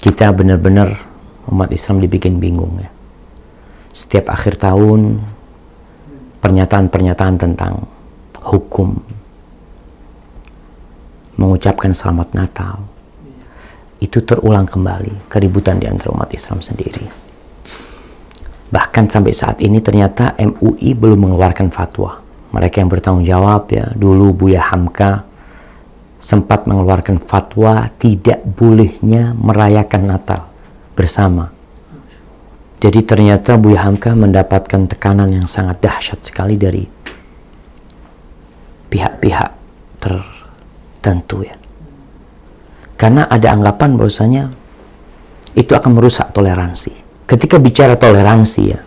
Kita benar-benar umat Islam dibikin bingung ya. Setiap akhir tahun pernyataan-pernyataan tentang hukum, mengucapkan selamat Natal, itu terulang kembali, keributan di antara umat Islam sendiri. Bahkan sampai saat ini ternyata MUI belum mengeluarkan fatwa. Mereka yang bertanggung jawab ya, dulu Buya Hamka sempat mengeluarkan fatwa tidak bolehnya merayakan Natal bersama. Jadi ternyata Buya Hamka mendapatkan tekanan yang sangat dahsyat sekali dari pihak-pihak tertentu ya. Karena ada anggapan bahwasanya itu akan merusak toleransi. Ketika bicara toleransi ya,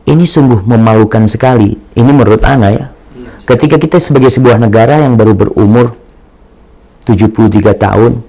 ini sungguh memalukan sekali. Ini menurut Ana ya. Ketika kita sebagai sebuah negara yang baru berumur 73 tahun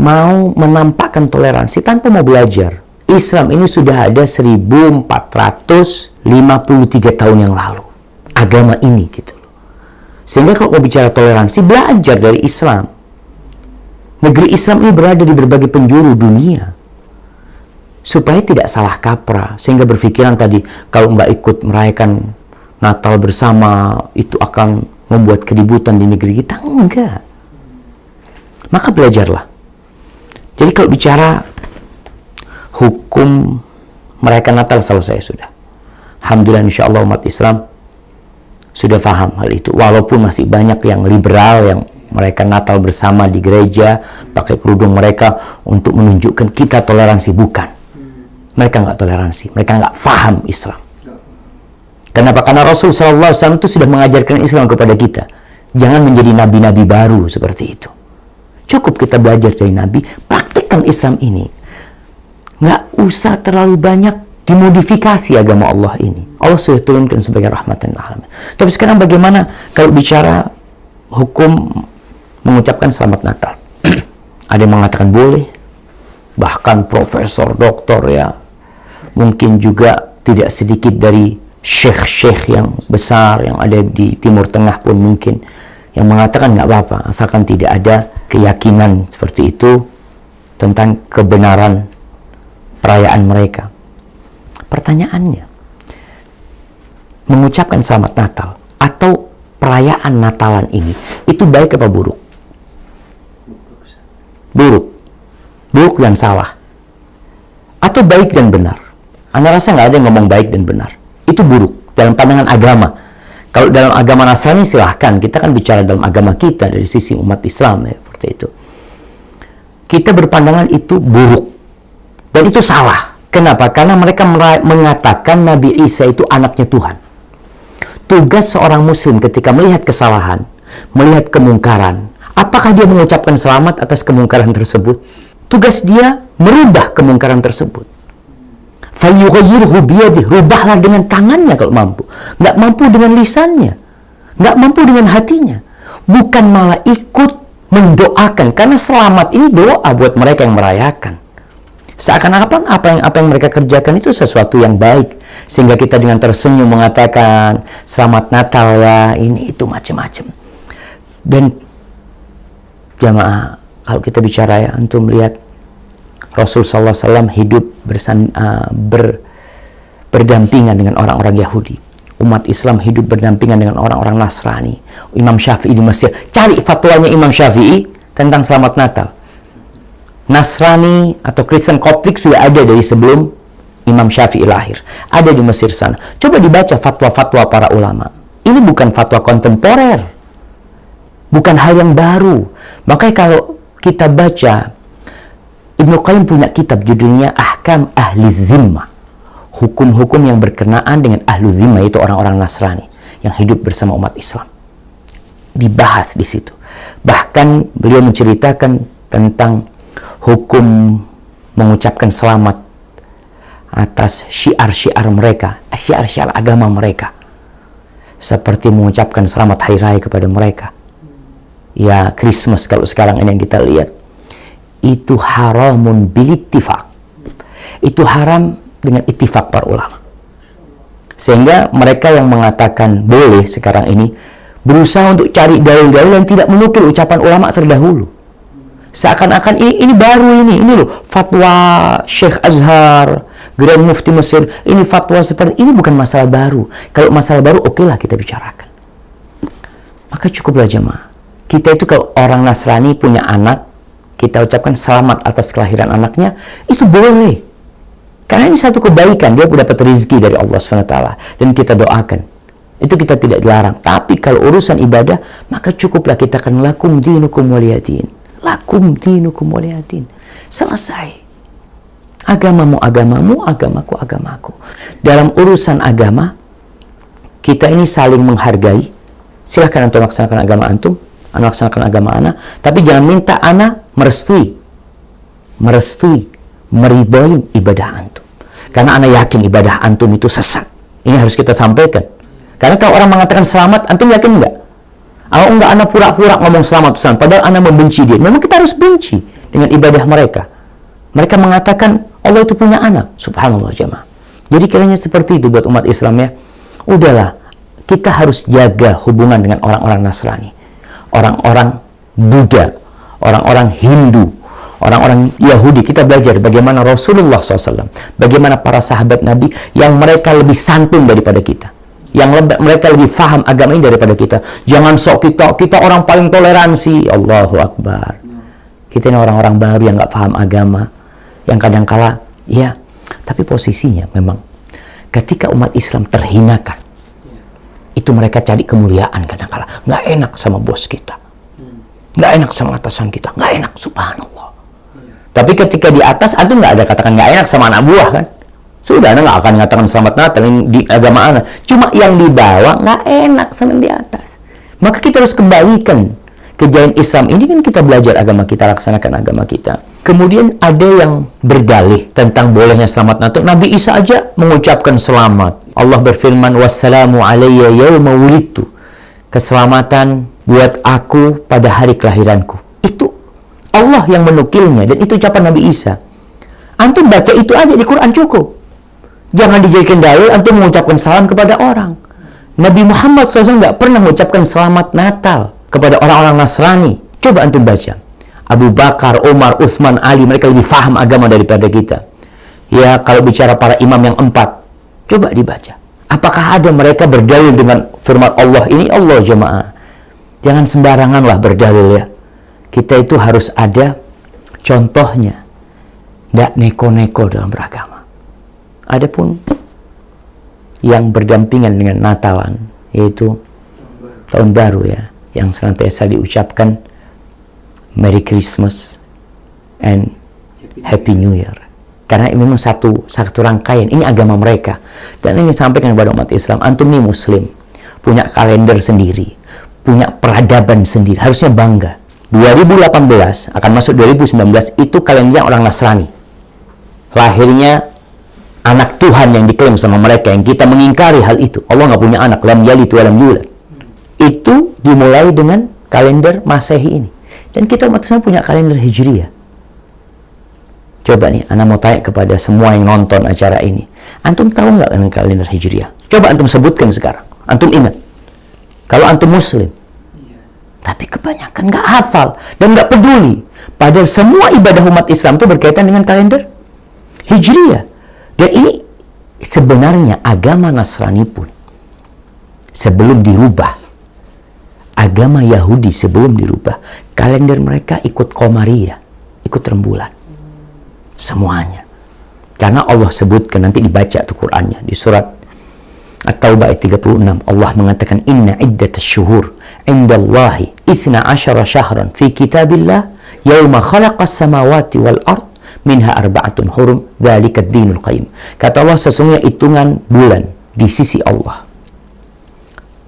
mau menampakkan toleransi tanpa mau belajar. Islam ini sudah ada 1453 tahun yang lalu. Agama ini gitu loh. Sehingga kalau mau bicara toleransi, belajar dari Islam. Negeri Islam ini berada di berbagai penjuru dunia. Supaya tidak salah kaprah, sehingga berpikiran tadi kalau nggak ikut merayakan Natal bersama itu akan membuat keributan di negeri kita. Enggak. Maka belajarlah. Jadi kalau bicara hukum merayakan Natal selesai sudah. Alhamdulillah insya Allah umat Islam sudah paham hal itu. Walaupun masih banyak yang liberal yang merayakan Natal bersama di gereja, pakai kerudung mereka untuk menunjukkan kita toleransi. Bukan. Mereka nggak toleransi, mereka nggak faham Islam. Kenapa? Karena Rasul SAW itu sudah mengajarkan Islam kepada kita. Jangan menjadi nabi-nabi baru seperti itu. Cukup kita belajar dari Nabi, praktikkan Islam ini. Nggak usah terlalu banyak dimodifikasi agama Allah ini. Allah sudah turunkan sebagai rahmatan lil alamin. Tapi sekarang bagaimana kalau bicara hukum mengucapkan selamat Natal? Ada yang mengatakan boleh, bahkan profesor, doktor ya, mungkin juga tidak sedikit dari syekh-syekh yang besar yang ada di Timur Tengah pun mungkin yang mengatakan nggak apa-apa asalkan tidak ada keyakinan seperti itu tentang kebenaran perayaan mereka. Pertanyaannya, mengucapkan selamat Natal atau perayaan Natalan ini itu baik apa buruk? Buruk. Buruk dan salah. Atau baik dan benar? Anda rasa nggak ada yang ngomong baik dan benar. Itu buruk dalam pandangan agama. Kalau dalam agama Nasrani silahkan. Kita kan bicara dalam agama kita dari sisi umat Islam ya, seperti itu. Kita berpandangan itu buruk. Dan itu salah. Kenapa? Karena mereka mengatakan Nabi Isa itu anaknya Tuhan. Tugas seorang muslim ketika melihat kesalahan, melihat kemungkaran, apakah dia mengucapkan selamat atas kemungkaran tersebut? Tugas dia merubah kemungkaran tersebut. Falyughayyirhu biyadihi, rubahlah dengan tangannya kalau mampu. Nggak mampu dengan lisannya, nggak mampu dengan hatinya. Bukan malah ikut mendoakan, karena selamat ini doa buat mereka yang merayakan. Seakan-akan apa yang mereka kerjakan itu sesuatu yang baik, sehingga kita dengan tersenyum mengatakan selamat Natal ya, ini itu macam-macam. Dan jamaah, kalau kita bicara ya, antum lihat Rasul SAW hidup berdampingan dengan orang-orang Yahudi. Umat Islam hidup berdampingan dengan orang-orang Nasrani. Imam Syafi'i di Mesir. Cari fatwanya Imam Syafi'i tentang selamat Natal. Nasrani atau Kristen Koptik sudah ada dari sebelum Imam Syafi'i lahir. Ada di Mesir sana. Coba dibaca fatwa-fatwa para ulama. Ini bukan fatwa kontemporer. Bukan hal yang baru. Makanya kalau kita baca, Ibnu Qayyim punya kitab judulnya Ahkam Ahli Zimmah. Hukum-hukum yang berkenaan dengan Ahlu Zimmah, itu orang-orang Nasrani yang hidup bersama umat Islam. Dibahas di situ. Bahkan beliau menceritakan tentang hukum mengucapkan selamat atas syiar-syiar mereka, syiar-syiar agama mereka. Seperti mengucapkan selamat hari raya kepada mereka. Ya, Christmas kalau sekarang ini yang kita lihat. Itu haramun bilittifaq. Itu haram dengan ittifaq para ulama. Sehingga mereka yang mengatakan boleh sekarang ini berusaha untuk cari dalil-dalil yang tidak menukil ucapan ulama terdahulu. Seakan-akan ini baru ini loh fatwa Syekh Azhar, Grand Mufti Mesir, ini fatwa seperti ini, bukan masalah baru. Kalau masalah baru, okelah kita bicarakan. Maka cukuplah jemaah. Kita itu kalau orang Nasrani punya anak, kita ucapkan selamat atas kelahiran anaknya, itu boleh. Karena ini satu kebaikan, dia dapat rezeki dari Allah SWT, dan kita doakan. Itu kita tidak dilarang. Tapi kalau urusan ibadah, maka cukuplah kita akan lakum dinukum waliyadin. Lakum dinukum waliyadin. Selesai. Agamamu agamamu, agamaku agamaku. Dalam urusan agama, kita ini saling menghargai. Silahkan antum laksanakan agama antum, ana laksanakan agama ana, tapi jangan minta ana merestui, meridhoin ibadah antum. Karena ana yakin ibadah antum itu sesat. Ini harus kita sampaikan. Karena kalau orang mengatakan selamat, antum yakin enggak? Kalau enggak, ana pura-pura ngomong selamat Ustaz, padahal ana membenci dia. Memang kita harus benci dengan ibadah mereka. Mereka mengatakan Allah itu punya anak. Subhanallah jemaah. Jadi kiranya seperti itu buat umat Islam ya. Udahlah, kita harus jaga hubungan dengan orang-orang Nasrani, orang-orang Buddha, orang-orang Hindu, orang-orang Yahudi. Kita belajar bagaimana Rasulullah SAW, bagaimana para sahabat Nabi yang mereka lebih santun daripada kita, yang mereka lebih faham agama ini daripada kita. Jangan sok kita orang paling toleransi. Allahu Akbar. Kita ini orang-orang baru yang nggak paham agama, yang kadang-kala ya, tapi posisinya memang ketika umat Islam terhinakan, itu mereka cari kemuliaan kadang-kala. Nggak enak sama bos kita, nggak enak sama atasan kita, nggak enak, subhanallah. Tapi ketika di atas, antum nggak ada katakan nggak enak sama anak buah kan? Sudah, anda nggak akan mengatakan selamat Natal di agama anda. Cuma yang di bawah nggak enak sama yang di atas. Maka kita harus kembalikan kejayaan Islam ini, kan kita belajar agama kita, laksanakan agama kita. Kemudian ada yang berdalih tentang bolehnya selamat Natal. Nabi Isa aja mengucapkan selamat. Allah berfirman, wassalamu alayya yawma wulidtu. Keselamatan buat aku pada hari kelahiranku. Itu Allah yang menukilnya, dan itu ucapan Nabi Isa. Antum baca itu aja di Quran cukup. Jangan dijadikan dalil antum mengucapkan salam kepada orang. Nabi Muhammad SAW nggak pernah mengucapkan selamat Natal kepada orang-orang Nasrani. Coba antum baca. Abu Bakar, Umar, Utsman, Ali, mereka lebih faham agama daripada kita. Ya, kalau bicara para imam yang 4, coba dibaca. Apakah ada mereka berdalil dengan firman Allah? Ini Allah jemaah. Jangan sembaranganlah berdalil ya. Kita itu harus ada contohnya. Nggak neko-neko dalam beragama. Adapun yang berdampingan dengan Natalan, yaitu tahun baru ya, yang senantiasa diucapkan Merry Christmas and Happy New Year. Karena ini memang satu rangkaian, ini agama mereka. Dan ini sampaikan kepada umat Islam, antum ini muslim, punya kalender sendiri, punya peradaban sendiri, harusnya bangga. 2018 akan masuk 2019 itu kalendernya orang Nasrani. Lahirnya anak Tuhan yang diklaim sama mereka, yang kita mengingkari hal itu. Allah nggak punya anak, lam yalid wa lam yulad. Itu dimulai dengan kalender Masehi ini. Dan kita umat Islam punya kalender Hijriah. Coba nih, Anda mau tanya kepada semua yang nonton acara ini. Antum tahu nggak dengan kalender Hijriah? Coba antum sebutkan sekarang. Antum ingat. Kalau antum muslim. Tapi kebanyakan nggak hafal dan nggak peduli. Padahal semua ibadah umat Islam itu berkaitan dengan kalender Hijriah. Dan ini sebenarnya agama Nasrani pun sebelum dirubah, agama Yahudi sebelum dirubah, kalender mereka ikut Qamariyah, ikut rembulan. Semuanya. Karena Allah sebutkan, nanti dibaca tuh Qur'annya di surat At-Taubah ayat 36. Allah mengatakan, inna iddatas syuhur indallahi 12 syahran fi kitabillah yauma khalaqas samawati wal ard minha arba'atun hurum dzalika ad-dinul qayyim. Kata Allah, sesungguhnya hitungan bulan di sisi Allah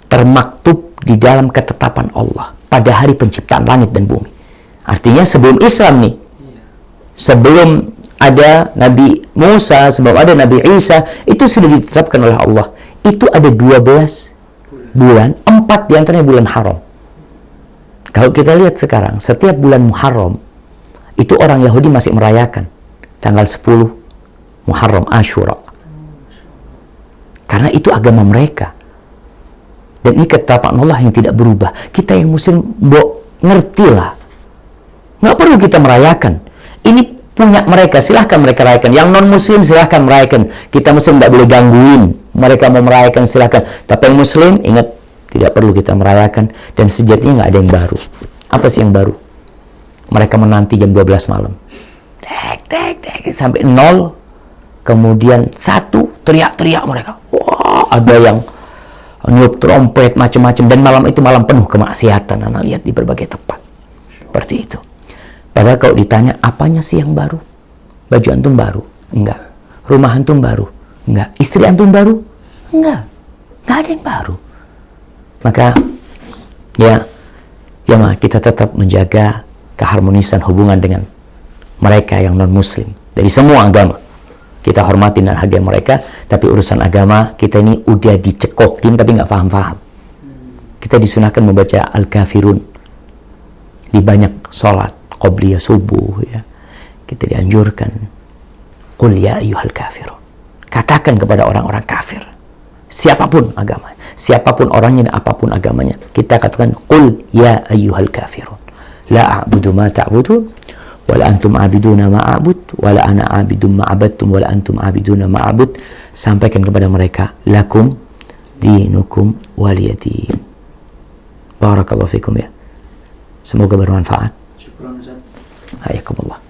termaktub di dalam ketetapan Allah pada hari penciptaan langit dan bumi. Artinya sebelum Islam nih, sebelum ada Nabi Musa, sebelum ada Nabi Isa, itu sudah ditetapkan oleh Allah. Itu ada 12 bulan, 4 diantaranya bulan haram. Kalau kita lihat sekarang, setiap bulan Muharram, itu orang Yahudi masih merayakan tanggal 10 Muharram, Ashura. Karena itu agama mereka. Dan ini ketetapan Allah yang tidak berubah. Kita yang muslim, ngertilah. Nggak perlu kita merayakan. Ini punya mereka, silahkan mereka rayakan. Yang non-muslim silahkan merayakan. Kita muslim nggak boleh gangguin. Mereka mau merayakan silahkan. Tapi yang muslim, ingat, tidak perlu kita merayakan. Dan sejatinya nggak ada yang baru. Apa sih yang baru? Mereka menanti jam 12 malam. Dek, sampai 0. Kemudian 1, teriak-teriak mereka. Wah, ada yang niup trompet, macam-macam. Dan malam itu malam penuh kemaksiatan. Anak lihat di berbagai tempat. Seperti itu. Padahal kalau ditanya, apanya sih yang baru? Baju antum baru? Enggak. Rumah antum baru? Enggak. Istri antum baru? Enggak. Enggak ada yang baru. Maka, ya, jemaah, kita tetap menjaga keharmonisan hubungan dengan mereka yang non-muslim. Dari semua agama. Kita hormati dan hargai mereka, tapi urusan agama, kita ini udah dicekokin, tapi nggak paham-paham. Kita disunahkan membaca Al-Kafirun. Di banyak sholat. Qobliyah subuh, ya, kita dianjurkan, qul ya ayyuhal kafirun, katakan kepada orang-orang kafir, siapapun agamanya, siapapun orangnya dan apapun agamanya, kita katakan qul ya ayyuhal kafirun, la a'budu ma ta'budun wala antum a'biduna ma a'bud wala ana a'bidum ma abadtum wala antum a'biduna ma a'bud. Sampaikan kepada mereka, lakum dinukum waliyadin. Barakallahu fikum, ya, semoga bermanfaat. Hayakumullah.